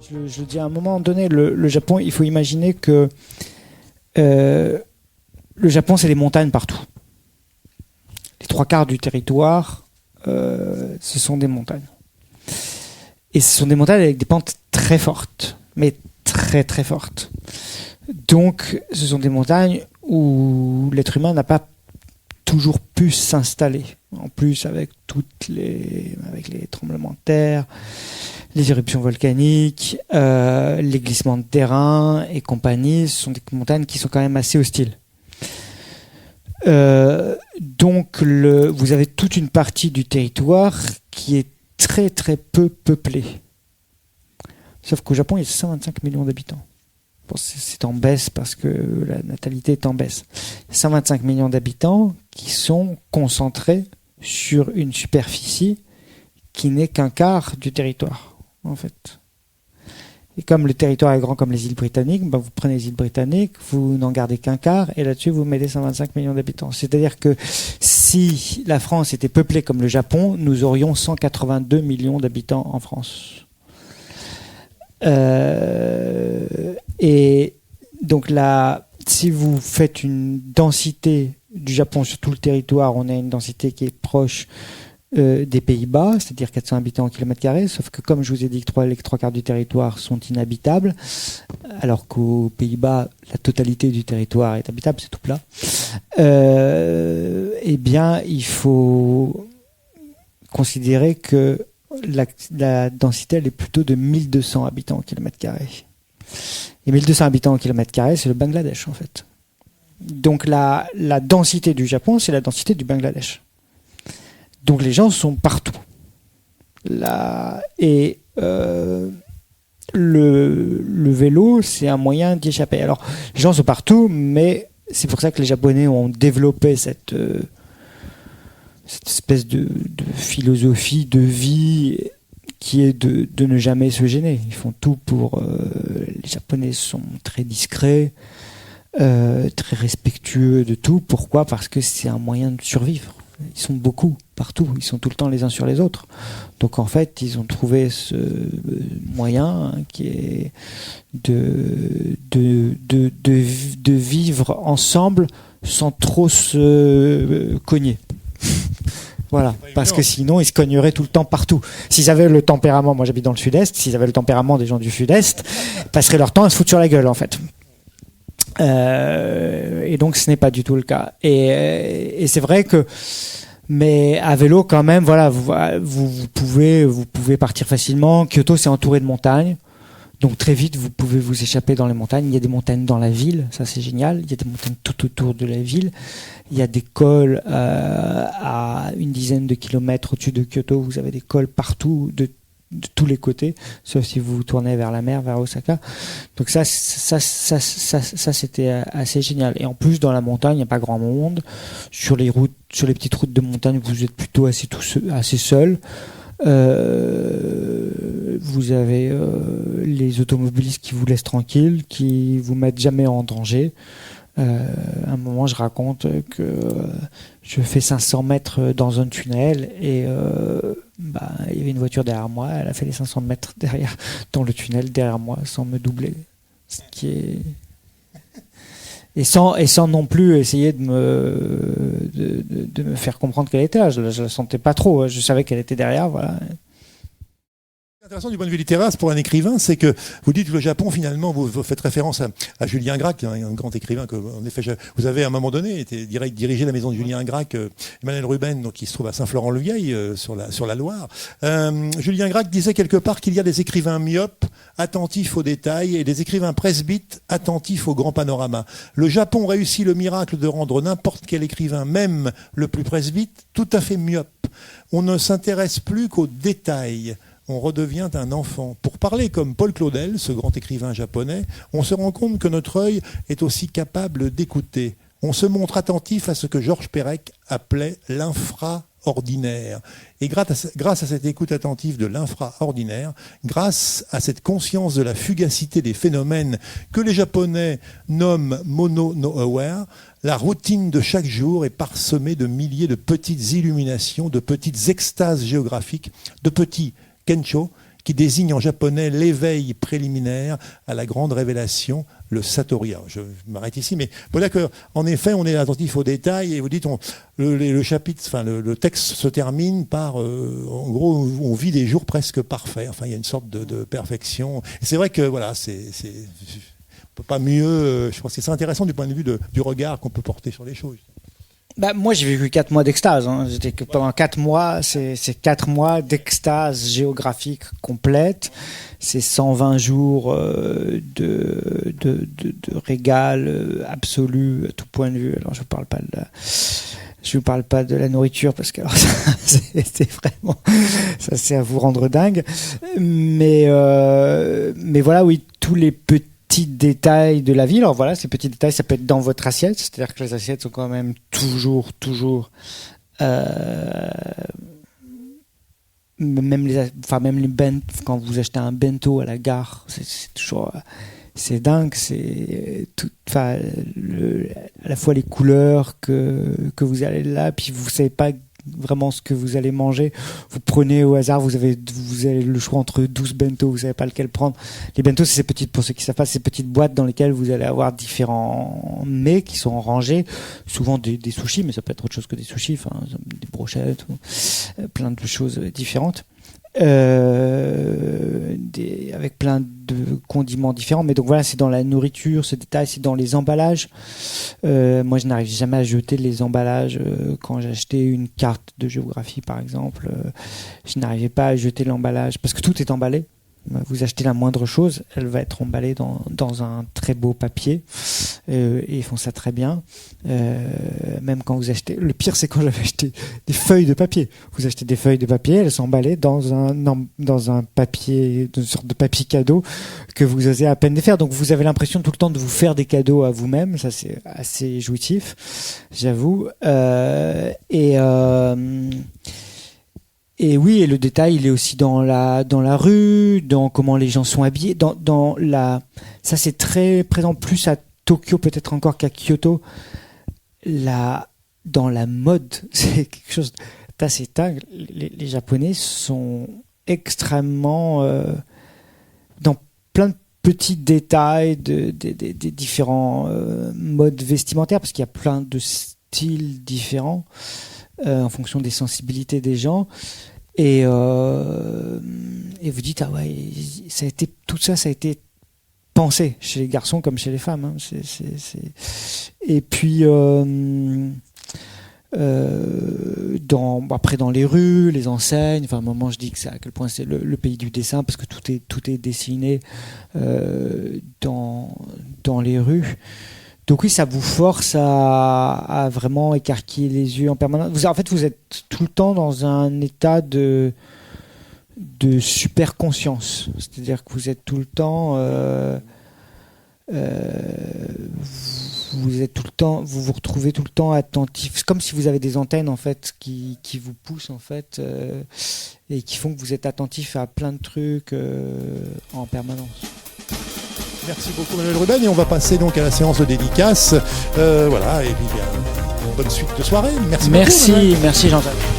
Je le dis à un moment donné, le Japon, il faut imaginer que le Japon, c'est les montagnes partout. Les 3/4 du territoire, ce sont des montagnes. Et ce sont des montagnes avec des pentes très fortes, mais très très fortes. Donc, ce sont des montagnes où l'être humain n'a pas toujours pu s'installer. En plus, avec les tremblements de terre, les éruptions volcaniques, les glissements de terrain et compagnie, ce sont des montagnes qui sont quand même assez hostiles. Donc, vous avez toute une partie du territoire qui est très très peu peuplée. Sauf qu'au Japon, il y a 125 millions d'habitants. Bon, c'est en baisse parce que la natalité est en baisse. 125 millions d'habitants qui sont concentrés sur une superficie qui n'est qu'un quart du territoire, en fait. Et comme le territoire est grand comme les îles britanniques, vous prenez les îles britanniques, vous n'en gardez qu'un quart, et là-dessus, vous mettez 125 millions d'habitants. C'est-à-dire que si la France était peuplée comme le Japon, nous aurions 182 millions d'habitants en France. Et donc là, si vous faites une densité du Japon sur tout le territoire, on a une densité qui est proche des Pays-Bas, c'est-à-dire 400 habitants au kilomètre carré, sauf que comme je vous ai dit que les 3/4 du territoire sont inhabitables, alors qu'aux Pays-Bas, la totalité du territoire est habitable, c'est tout plat, eh bien, il faut considérer que la densité, elle est plutôt de 1200 habitants au kilomètre carré. Et 1200 habitants au kilomètre carré, c'est le Bangladesh, en fait. Donc la densité du Japon, c'est la densité du Bangladesh. Donc les gens sont partout. Et le vélo, c'est un moyen d'y échapper. Alors, les gens sont partout, mais c'est pour ça que les Japonais ont développé cette espèce de philosophie de vie qui est de ne jamais se gêner. Ils font tout pour... les Japonais sont très discrets, très respectueux de tout. Pourquoi ? Parce que c'est un moyen de survivre. Ils sont beaucoup, partout. Ils sont tout le temps les uns sur les autres. Donc en fait, ils ont trouvé ce moyen qui est de vivre ensemble sans trop se cogner. Voilà, parce que sinon ils se cogneraient tout le temps partout. S'ils avaient le tempérament, moi j'habite dans le sud-est, s'ils avaient le tempérament des gens du sud-est, ils passeraient leur temps à se foutre sur la gueule en fait. Et donc ce n'est pas du tout le cas. Et c'est vrai que, mais à vélo quand même, voilà, vous pouvez partir facilement. Kyoto c'est entouré de montagnes. Donc très vite, vous pouvez vous échapper dans les montagnes. Il y a des montagnes dans la ville, ça c'est génial. Il y a des montagnes tout autour de la ville. Il y a des cols à une dizaine de kilomètres au-dessus de Kyoto. Vous avez des cols partout, de tous les côtés, sauf si vous vous tournez vers la mer, vers Osaka. Donc ça c'était assez génial. Et en plus, dans la montagne, il n'y a pas grand monde. Sur les petites routes de montagne, vous êtes plutôt assez seul. Vous avez les automobilistes qui vous laissent tranquille, qui vous mettent jamais en danger. À un moment, je raconte que je fais 500 mètres dans un tunnel et il y avait une voiture derrière moi. Elle a fait les 500 mètres dans le tunnel derrière moi sans me doubler, ce qui est et sans non plus essayer de me faire comprendre qu'elle était là. Je la sentais pas trop. Je savais qu'elle était derrière. Voilà. Intéressant du point de vue littéraire pour un écrivain, c'est que vous dites que le Japon, finalement, vous faites référence à Julien Gracq, un grand écrivain que, en effet, vous avez à un moment donné dirigé la maison de Julien Gracq, Emmanuel Ruben, donc qui se trouve à Saint-Florent-le-Vieil, sur la Loire. Julien Gracq disait quelque part qu'il y a des écrivains myopes, attentifs aux détails, et des écrivains presbytes, attentifs au grand panorama. Le Japon réussit le miracle de rendre n'importe quel écrivain, même le plus presbyte, tout à fait myope. On ne s'intéresse plus qu'aux détails. On redevient un enfant. Pour parler comme Paul Claudel, ce grand écrivain japonais, on se rend compte que notre œil est aussi capable d'écouter. On se montre attentif à ce que Georges Perec appelait l'infraordinaire. Et grâce à cette écoute attentive de l'infraordinaire, grâce à cette conscience de la fugacité des phénomènes que les Japonais nomment mono no aware, la routine de chaque jour est parsemée de milliers de petites illuminations, de petites extases géographiques, de petits Kensho qui désigne en japonais l'éveil préliminaire à la grande révélation, le Satori. Alors, je m'arrête ici, mais voilà qu'en effet, on est attentif aux détails et vous dites, le chapitre, enfin le texte se termine par, en gros, on vit des jours presque parfaits. Enfin, il y a une sorte de perfection. Et c'est vrai que voilà, on peut pas mieux. Je pense que c'est intéressant du point de vue du regard qu'on peut porter sur les choses. Bah, moi, j'ai vécu 4 mois d'extase. Hein. Pendant 4 mois, c'est 4 mois d'extase géographique complète. C'est 120 jours de régal absolu à tout point de vue. Alors, je vous parle pas de la nourriture parce que alors, c'est vraiment, ça c'est à vous rendre dingue. Mais voilà, oui, tous les petits détails de la vie. Alors voilà, ces petits détails, ça peut être dans votre assiette, c'est-à-dire que les assiettes sont quand même toujours même les quand vous achetez un bento à la gare, c'est toujours c'est dingue, c'est tout, à la fois les couleurs que vous allez là, puis vous savez pas vraiment ce que vous allez manger, vous prenez au hasard, vous avez le choix entre 12 bento, vous savez pas lequel prendre. Les bento, c'est ces petites, pour ceux qui savent pas, ces petites boîtes dans lesquelles vous allez avoir différents mets qui sont rangés, souvent des sushis, mais ça peut être autre chose que des sushis, enfin des brochettes, plein de choses différentes. Avec plein de condiments différents, mais donc voilà, c'est dans la nourriture, ce détail, c'est dans les emballages. Moi, je n'arrive jamais à jeter les emballages. Quand j'achetais une carte de géographie, par exemple, je n'arrivais pas à jeter l'emballage parce que tout est emballé. Vous achetez la moindre chose, elle va être emballée dans un très beau papier et ils font ça très bien. Même quand vous achetez, le pire c'est quand j'avais acheté des feuilles de papier. Vous achetez des feuilles de papier, elles sont emballées dans un papier, une sorte de papier cadeau que vous osez à peine défaire. Donc vous avez l'impression tout le temps de vous faire des cadeaux à vous-même. Ça c'est assez jouissif, j'avoue. Et oui, et le détail, il est aussi dans la rue, dans comment les gens sont habillés, ça c'est très présent plus à Tokyo peut-être encore qu'à Kyoto. Dans la mode, c'est quelque chose d'assez dingue. Les Japonais sont extrêmement dans plein de petits détails des différents modes vestimentaires parce qu'il y a plein de styles différents. En fonction des sensibilités des gens et vous dites ah ouais, tout ça a été pensé chez les garçons comme chez les femmes, hein. Et puis après dans les rues, les enseignes, enfin à un moment je dis que à quel point c'est le pays du dessin parce que tout est dessiné dans les rues. Donc oui, ça vous force à vraiment écarquiller les yeux en permanence. Vous êtes tout le temps dans un état de super conscience. C'est-à-dire que vous êtes tout le temps... vous vous retrouvez tout le temps attentif. C'est comme si vous avez des antennes en fait qui vous poussent en fait et qui font que vous êtes attentif à plein de trucs en permanence. Merci beaucoup Manuel Ruben et on va passer donc à la séance de dédicace. Voilà, et puis bonne suite de soirée. Merci beaucoup. Merci Jean-Jacques.